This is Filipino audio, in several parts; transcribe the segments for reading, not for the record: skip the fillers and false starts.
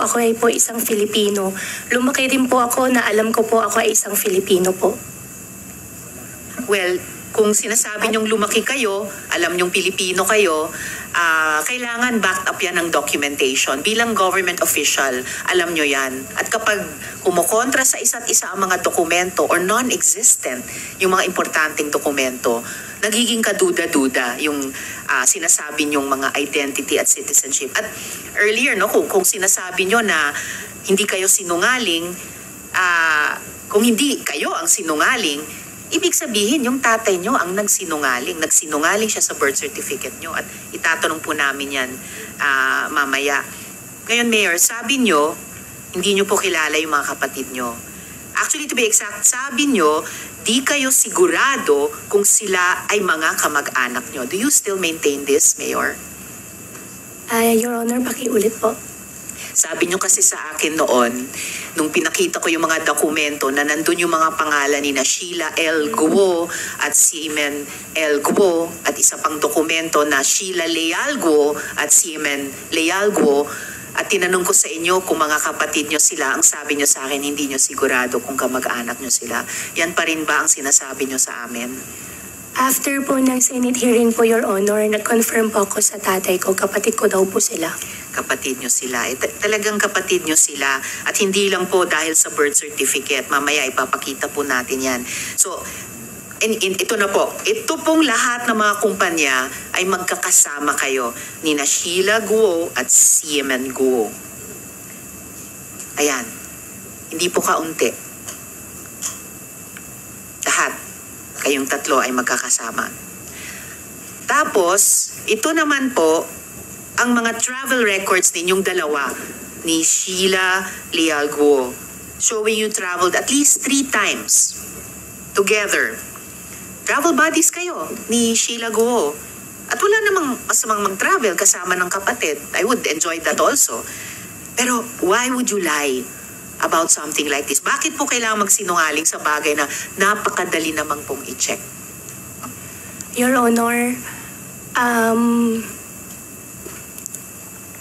ako ay po isang Filipino. Lumaki din po ako na alam ko po ako ay isang Filipino po. Well, kung sinasabi niyong lumaki kayo, alam niyong Pilipino kayo, kailangan backed up yan ng documentation. Bilang government official, alam niyo yan. At kapag kumukontra sa isa't isa ang mga dokumento or non-existent, yung mga importanteng dokumento, nagiging kaduda-duda yung sinasabi niyong mga identity at citizenship. At earlier, no, kung sinasabi niyo na hindi kayo sinungaling, kung hindi kayo ang sinungaling, ibig sabihin, yung tatay nyo ang nagsinungaling. Nagsinungaling siya sa birth certificate nyo at itatanong po namin yan mamaya. Ngayon, Mayor, sabi nyo, hindi nyo po kilala yung mga kapatid nyo. Actually, to be exact, sabi nyo, di kayo sigurado kung sila ay mga kamag-anak nyo. Do you still maintain this, Mayor? Your Honor, pakiulit po. Sabi nyo kasi sa akin noon, nung pinakita ko yung mga dokumento na nandun yung mga pangalan ni Sheila L. Guo at Seaman L. Guo at isa pang dokumento na Sheila Leal Guo at Seaman Leal Guo, at tinanong ko sa inyo kung mga kapatid nyo sila, ang sabi nyo sa akin, hindi nyo sigurado kung kamag-anak nyo sila. Yan pa rin ba ang sinasabi nyo sa amin? After po ng Senate hearing po, Your Honor, nag-confirm po ako sa tatay ko, kapatid ko daw po sila. Kapatid nyo sila. Talagang kapatid nyo sila. At hindi lang po dahil sa birth certificate. Mamaya ipapakita po natin yan. So, ito na po. Ito pong lahat ng mga kumpanya ay magkakasama kayo ni Sheila Guo at Seaman Guo. Ayan. Hindi po kaunti. Lahat. Kayong tatlo ay magkakasama. Tapos, ito naman po, ang mga travel records ninyong dalawa ni Sheila Leal Guo, showing you traveled at least 3 times together. Travel buddies kayo ni Sheila Guo. At wala namang masamang mag-travel kasama ng kapatid. I would enjoy that also. Pero why would you lie about something like this? Bakit po kailangan magsinungaling sa bagay na napakadali namang pong i-check? Your Honor,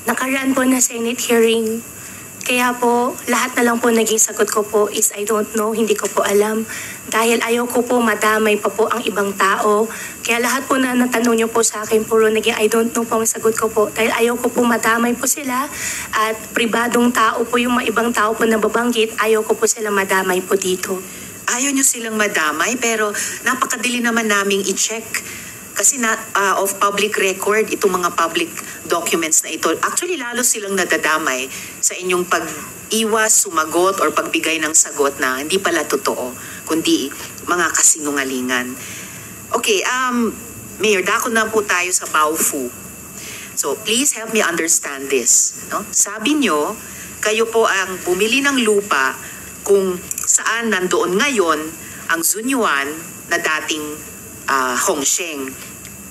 nakaraan po na Senate hearing. Kaya po, lahat na lang po naging sagot ko po is I don't know, hindi ko po alam. Dahil ayaw ko po madamay pa po ang ibang tao. Kaya lahat po na natanong niyo po sa akin, puro naging I don't know po ang sagot ko po. Dahil ayaw ko po madamay po sila at pribadong tao po yung mga ibang tao po na babanggit, ayaw ko po sila madamay po dito. Ayaw nyo silang madamay pero napakadali naman naming i-check. Kasi of public record, itong mga public documents na ito, actually lalo silang nadadamay sa inyong pag-iwas, sumagot, or pagbigay ng sagot na hindi pala totoo, kundi mga kasinungalingan. Okay, Mayor, dako na po tayo sa Baofu. So, please help me understand this. No? Sabi nyo, kayo po ang bumili ng lupa kung saan nandoon ngayon ang Zunyuan na dating Hongsheng.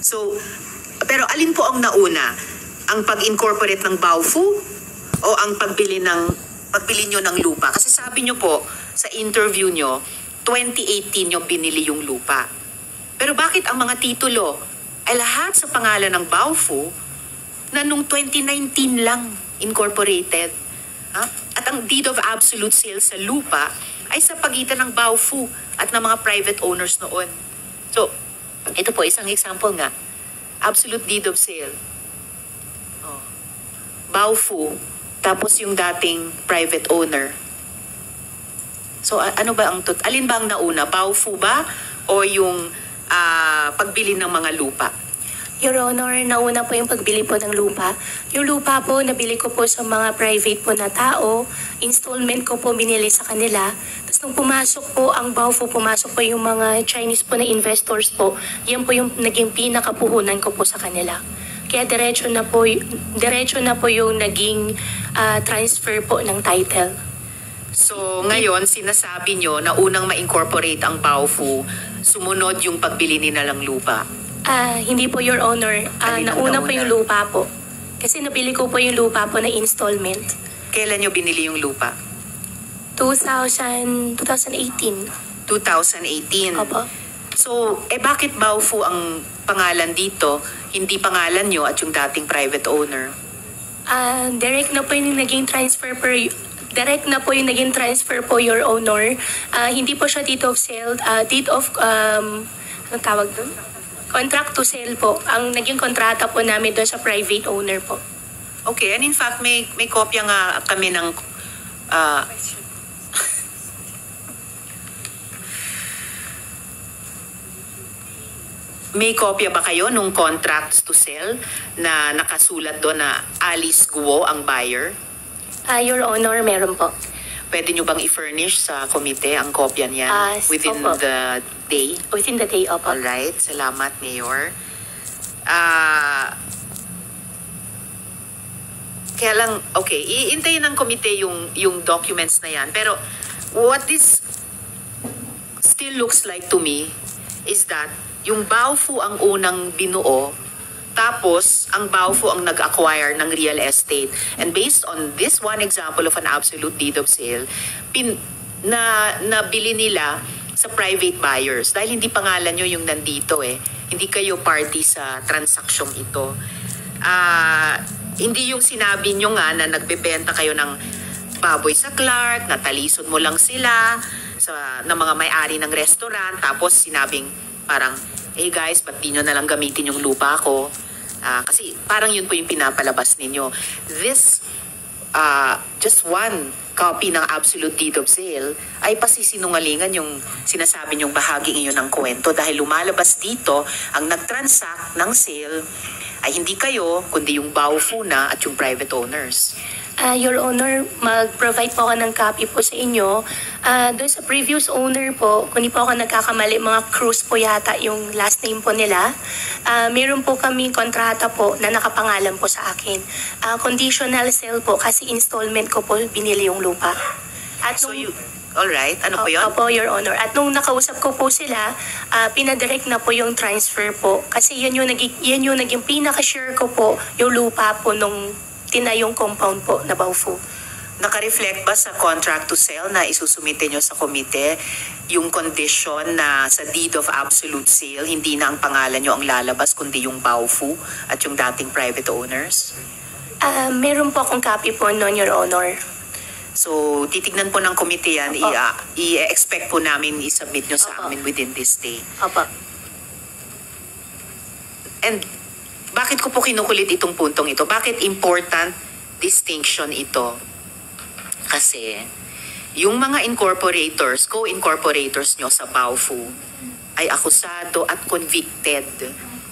So, pero alin po ang nauna? Ang pag-incorporate ng Baofu o ang pagbili nyo ng lupa? Kasi sabi nyo po sa interview nyo, 2018 nyo binili yung lupa. Pero bakit ang mga titulo ay lahat sa pangalan ng Baofu na nung 2019 lang incorporated? At ang deed of absolute sale sa lupa ay sa pagitan ng Baofu at ng mga private owners noon. So, ito po, isang example nga. Absolute deed of sale. Baofu, tapos yung dating private owner. So, ano ba alin ba ang nauna? Baofu ba? O yung pagbili ng mga lupa? Your Honor, nauna po yung pagbili po ng lupa. Yung lupa po, nabili ko po sa mga private po na tao. Installment ko po binili sa kanila. Tapos nung pumasok po ang Baofu, pumasok po yung mga Chinese po na investors po. Yan po yung naging pinakapuhunan ko po sa kanila. Kaya diretso na po yung naging transfer po ng title. So, ngayon, sinasabi nyo na unang ma-incorporate ang Baofu, sumunod yung pagbili nila ng lupa. Hindi po, Your Honor. Nauna po yung lupa po. Kasi nabili ko po yung lupa po na installment. Kailan nyo binili yung lupa? 2018. 2018? Opo. So, bakit Baofu ang pangalan dito? Hindi pangalan nyo at yung dating private owner? Direct na po yung naging transfer direct na po yung naging transfer po, Your Honor. Hindi po siya deed of sale, deed of, anong tawag doon? Contract to sale po. Ang naging kontrata po namin doon sa private owner po. Okay, and in fact, may kopya nga kami ng may kopya ba kayo nung contracts to sell na nakasulat doon na Alice Guo ang buyer? Your Honor, meron po. Pwede nyo bang i-furnish sa komite ang kopya niyan within opo. the day? Within the day, opo. Alright, salamat, Mayor. Kaya lang, okay, iintayin ng komite yung documents na yan. Pero what this still looks like to me is that yung Baofu ang unang binuo, tapos ang Baofu ang nag-acquire ng real estate. And based on this one example of an absolute deed of sale, nabili nila sa private buyers. Dahil hindi pangalan nyo yung nandito eh. Hindi kayo party sa transaksyong ito. Hindi yung sinabi nyo nga na nagbebenta kayo ng baboy sa Clark, natalisod mo lang sila na mga may-ari ng restaurant, tapos sinabing parang, hey guys, ba't di nyo na lang gamitin yung lupa ko? Kasi parang yun po yung pinapalabas ninyo. This, just one copy ng absolute deed of sale ay pasisinungalingan yung sinasabi nyong bahagi iyon ng kwento dahil lumalabas dito ang nag-transact ng sale ay hindi kayo, kundi yung Baofu na at yung private owners. Your Honor, mag-provide po ako ng copy po sa inyo. Doon sa previous owner po, kung di po ako nagkakamali, mga Cruz po yata yung last name po nila. Meron po kami kontrata po na nakapangalan po sa akin. Conditional sale po kasi installment ko po binili yung lupa. At So you, alright, ano po yun? Opo, Your Honor. At nung nakausap ko po sila, pinadirect na po yung transfer po. Kasi yan yung naging pinaka-share ko po, yung lupa po nung tinayong compound po na Baofu. Naka-reflect ba sa contract to sell na isusumite nyo sa komite yung condition na sa deed of absolute sale, hindi na ang pangalan nyo ang lalabas, kundi yung Baofu at yung dating private owners? Meron po akong copy po noon, Your Honor. So, titignan po ng komite yan, Opo. i-expect po namin i-submit nyo sa Opo. amin within this day. Opo. And bakit ko po kinukulit itong puntong ito? Bakit important distinction ito? Kasi yung mga incorporators, co-incorporators nyo sa Baofu ay akusado at convicted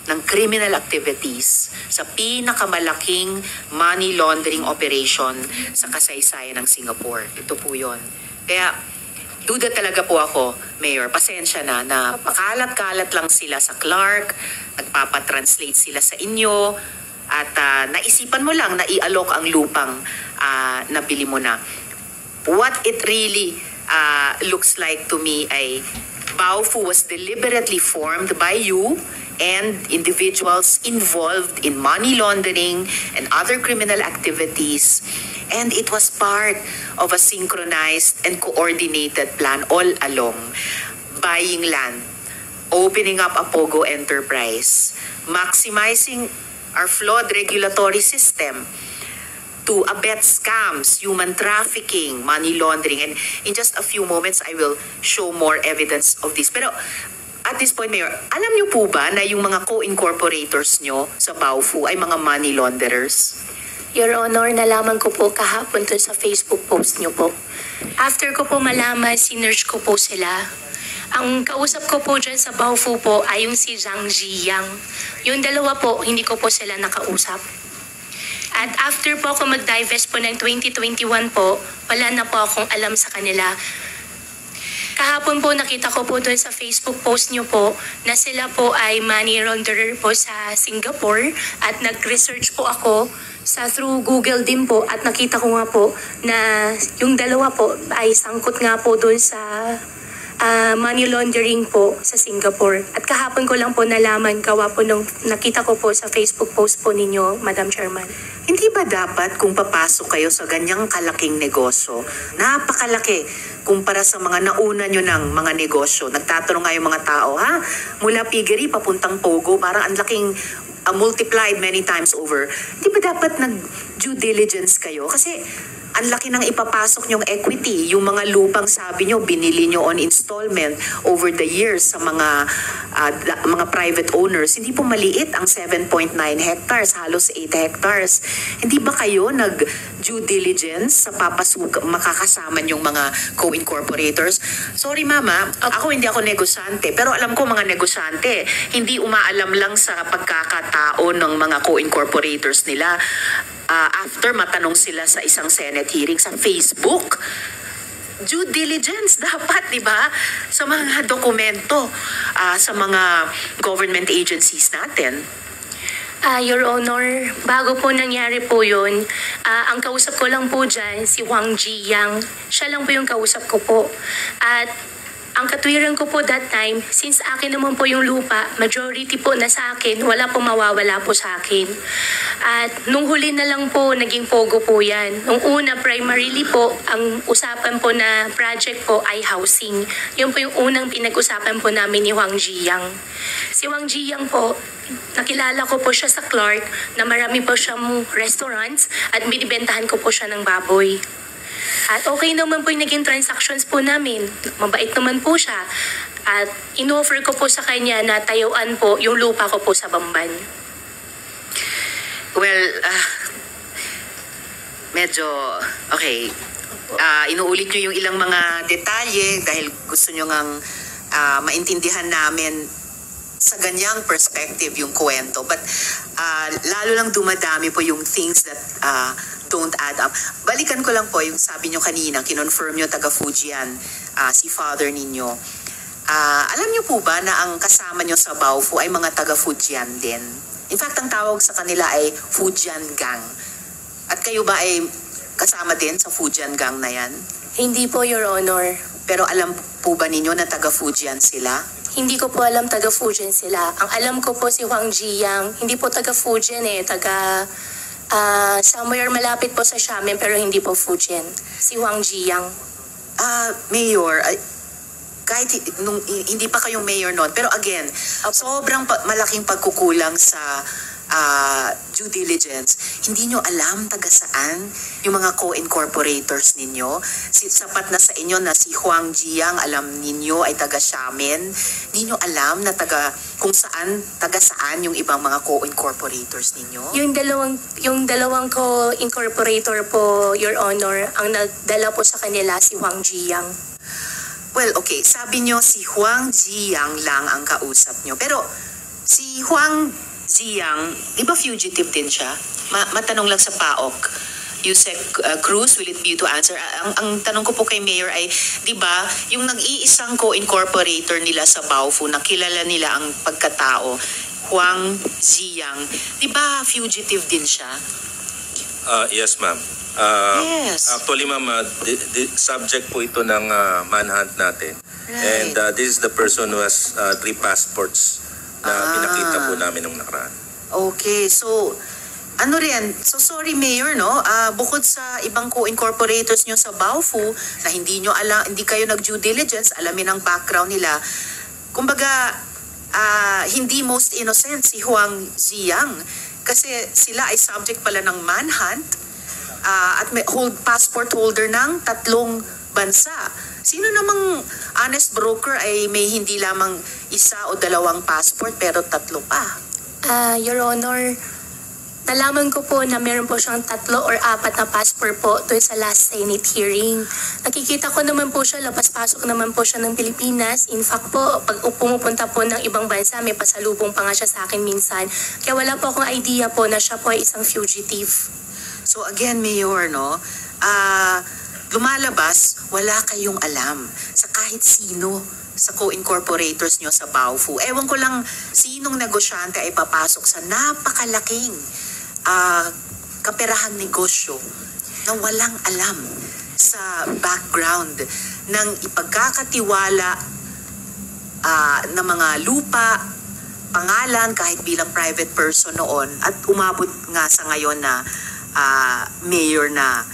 ng criminal activities sa pinakamalaking money laundering operation sa kasaysayan ng Singapore. Ito po yun. Kaya duda talaga po ako, Mayor, pasensya na pakalat-kalat lang sila sa Clark, nagpapatranslate sila sa inyo, at naisipan mo lang na i-alok ang lupang nabili mo na. What it really looks like to me ay Baofu was deliberately formed by you and individuals involved in money laundering and other criminal activities. And it was part of a synchronized and coordinated plan all along. Buying land, opening up a POGO enterprise, maximizing our flawed regulatory system to abet scams, human trafficking, money laundering. And in just a few moments, I will show more evidence of this. Pero at this point, Mayor, alam niyo po ba na yung mga co-incorporators nyo sa Baofu ay mga money launderers? Your Honor, nalaman ko po kahapon to sa Facebook post niyo po. After ko po malaman, sinerge ko po sila. Ang kausap ko po dyan sa Baofu po ay yung si Zhang Ziyang. Yung dalawa po, hindi ko po sila nakausap. At after po ako mag-divest po ng 2021 po, wala na po akong alam sa kanila. Kahapon po nakita ko po doon sa Facebook post niyo po na sila po ay money launderer po sa Singapore at nag-research po ako through Google din po at nakita ko nga po na yung dalawa po ay sangkot nga po doon sa money laundering po sa Singapore. At kahapon ko lang po nalaman gawa po nung nakita ko po sa Facebook post po ninyo, Madam Chairman. Hindi ba dapat kung papasok kayo sa ganyang kalaking negosyo, napakalaki kumpara sa mga nauna nyo ng mga negosyo, nagtatanong nga yung mga tao, ha? Mula piggery papuntang Pogo, parang ang laking multiplied many times over. Hindi ba dapat nag-due diligence kayo? Kasi ang laki ng ipapasok nyong equity. Yung mga lupang sabi nyo, binili nyo on installment over the years sa mga private owners. Hindi po maliit ang 7.9 hectares, halos 8 hectares. Hindi ba kayo nag-due diligence sa makakasama nyong mga co-incorporators? Sorry mama, hindi ako negosyante. Pero alam ko mga negosyante, hindi umaalam lang sa pagkakatao ng mga co-incorporators nila. After matanong sila sa isang Senate hearing sa Facebook, due diligence dapat, di ba? Sa mga dokumento, sa mga government agencies natin. Your Honor, bago po nangyari po yun, ang kausap ko lang po dyan, si Huang Ziyang. Siya lang po yung kausap ko po. At ang katwiran ko po that time, since akin naman po yung lupa, majority po na sa akin, wala pong mawawala po sa akin. At nung huli na lang po, naging pogo po yan. Nung una, primarily po, ang usapan po na project po ay housing. Yun po yung unang pinag-usapan po namin ni Huang Ziyang. Si Huang Ziyang po, nakilala ko po siya sa Clark na marami po siyang restaurants at binibentahan ko po siya ng baboy. At okay naman po yung naging transactions po namin. Mabait naman po siya. At in-offer ko po sa kanya na tayuan po yung lupa ko po sa Bamban. Well, medyo, okay. Inuulit nyo yung ilang mga detalye dahil gusto nyo ngang maintindihan namin sa ganyang perspective yung kwento. But lalo lang dumadami po yung things that don't add up. Balikan ko lang po yung sabi nyo kanina, kinonfirm nyo taga Fujian, si father ninyo. Alam nyo po ba na ang kasama nyo sa Baofu ay mga taga Fujian din? In fact, ang tawag sa kanila ay Fujian Gang. At kayo ba ay kasama din sa Fujian Gang na yan? Hindi po, Your Honor. Pero alam po ba ninyo na taga Fujian sila? Hindi ko po alam taga Fujian sila. Ang alam ko po si Huang Ziyang, hindi po taga Fujian taga somewhere malapit po sa Xiamen pero hindi po Fujian. Si Huang Ziyang. Mayor, kahit hindi pa kayong mayor noon, pero again, sobrang malaking pagkukulang sa due diligence. Hindi nyo alam taga saan yung mga co-incorporators ninyo. Sapat na sa inyo na si Huang Ziyang, alam ninyo ay taga Xiamen. Hindi nyo alam na taga saan yung ibang mga co-incorporators ninyo. Yung dalawang co-incorporator po, Your Honor, ang nagdala po sa kanila si Huang Ziyang. Well, okay. Sabi nyo si Huang Ziyang lang ang kausap nyo. Pero si Huang Ziyang, di ba fugitive din siya? Matanong lang sa PAOK. Yusek Cruz, will it be to answer? Ang tanong ko po kay Mayor ay, di ba, yung nag-iisang co-incorporator nila sa Baofu, nakilala nila ang pagkatao, Huang Ziyang, di ba fugitive din siya? Yes, ma'am. Yes. Actually, ma'am, the subject po ito ng manhunt natin. Right. And this is the person who has 3 passports na pinakita po namin nung nakaraan. Okay, so so sorry Mayor, no? Bukod sa ibang co-incorporators nyo sa Baofu na hindi kayo nag-due diligence, alamin ang background nila. Kumbaga, hindi most innocent si Huang Ziyang kasi sila ay subject pala ng manhunt at may passport holder ng 3 bansa. Sino namang honest broker ay may hindi lamang 1 o 2 passport pero 3 pa? Your Honor, nalaman ko po na meron po siyang 3 or 4 na passport po doon sa last Senate hearing. Nakikita ko naman po siya, labas-pasok naman po siya ng Pilipinas. In fact po, pag pumupunta po ng ibang bansa, may pasalubong pa nga siya sa akin minsan. Kaya wala po akong idea po na siya po ay isang fugitive. So again, Mayor, no? Lumalabas, wala kayong alam sa kahit sino sa co-incorporators nyo sa Baofu. Ewan ko lang sinong negosyante ay papasok sa napakalaking kaperahang negosyo na walang alam sa background ng ipagkakatiwala ng mga lupa, pangalan kahit bilang private person noon at umabot nga sa ngayon na mayor na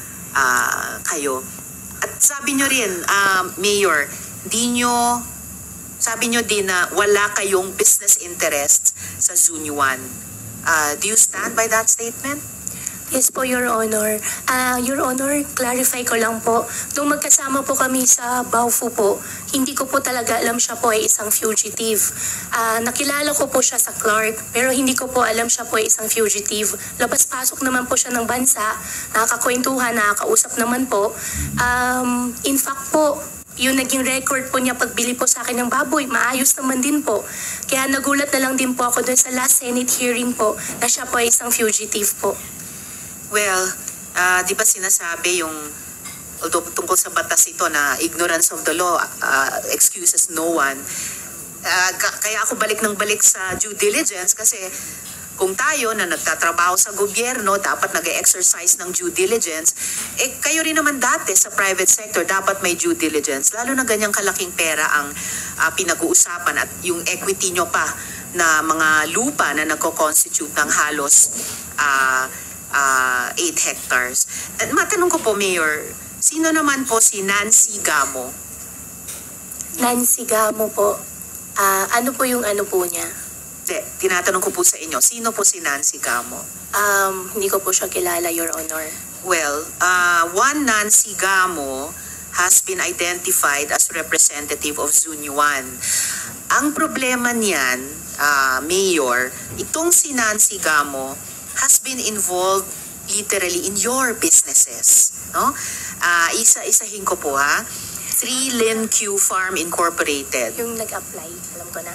kayo. At sabi nyo rin, Mayor, sabi nyo din na wala kayong business interests sa Zunyuan. Do you stand by that statement? Yes po, Your Honor. Your Honor, clarify ko lang po. Nung magkasama po kami sa Baofu po, hindi ko po talaga alam siya po ay isang fugitive. Nakilala ko po siya sa Clark, pero hindi ko po alam siya po ay isang fugitive. Labas-pasok naman po siya ng bansa, nakakakwentuhan, nakakausap naman po. In fact po, yung naging record po niya pagbili po sa akin ng baboy, maayos naman din po. Kaya nagulat na lang din po ako doon sa last Senate hearing po na siya po ay isang fugitive po. Well, di ba sinasabi yung, although tungkol sa batas ito na ignorance of the law excuses no one, kaya ako balik ng balik sa due diligence kasi kung tayo na nagtatrabaho sa gobyerno, dapat nag-exercise ng due diligence, kayo rin naman dati sa private sector, dapat may due diligence. Lalo na ganyang kalaking pera ang pinag-uusapan at yung equity nyo pa na mga lupa na nagko-constitute ng halos 8 hectares. At matanong ko po, Mayor, sino naman po si Nancy Gamo? Nancy Gamo po. Ano po yung ano po niya? Tinatanong ko po sa inyo, sino po si Nancy Gamo? Hindi ko po siya kilala, Your Honor. Well, one Nancy Gamo has been identified as representative of Zunyuan. Ang problema niyan, Mayor, itong si Nancy Gamo has been involved literally in your businesses. No? Isa-isahin ko po ha. 3 Lin Q Farm Incorporated. Yung nag-apply, alam ko na.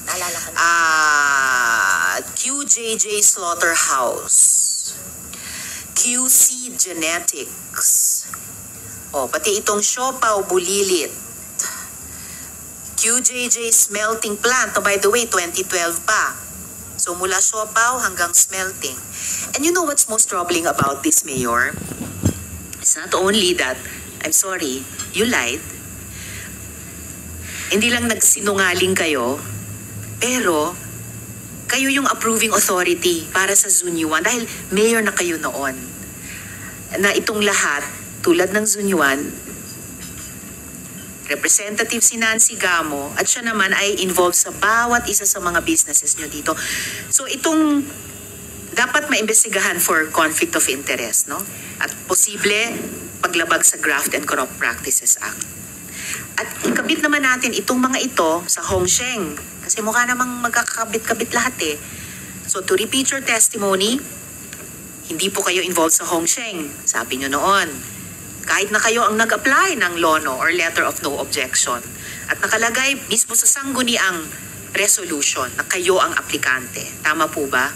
Naalala ko na. QJJ Slaughterhouse. QC Genetics. Pati itong Siopaw Bulilit. QJJ Smelting Plant. By the way, 2012 pa. So mula siopaw hanggang smelting. And you know what's most troubling about this, Mayor? It's not only that, I'm sorry, you lied. Hindi lang nagsinungaling kayo, pero kayo yung approving authority para sa Zunyuan dahil mayor na kayo noon. Na itong lahat, tulad ng Zunyuan, representative si Nancy Gamo at siya naman ay involved sa bawat isa sa mga businesses nyo dito. So itong dapat maimbestigahan for conflict of interest, no? At posible paglabag sa Graft and Corrupt Practices Act. At ikabit naman natin itong mga ito sa Hongsheng kasi mukha namang magkakabit-kabit lahat eh. So to repeat your testimony, hindi po kayo involved sa Hongsheng, sabi nyo noon. Kahit na kayo ang nag-apply ng LONO or Letter of No Objection at nakalagay mismo sa sangguniang resolution na kayo ang aplikante. Tama po ba?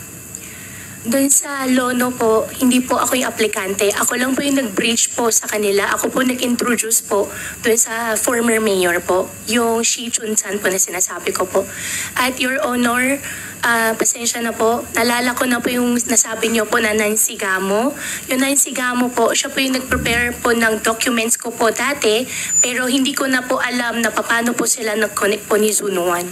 Doon sa LONO po, hindi po ako yung aplikante. Ako lang po yung nag-breach po sa kanila. Ako po nag-introduce po doon sa former mayor po, yung Shi Chun-san po na sinasabi ko po. At Your Honor, pasensya na po. Nalala ko na po yung nasabi niyo po na Nancy Gamo. Yung Nancy Gamo po, siya po yung nag-prepare po ng documents ko po dati, pero hindi ko na po alam na paano po sila nag-connect po ni Zunuan.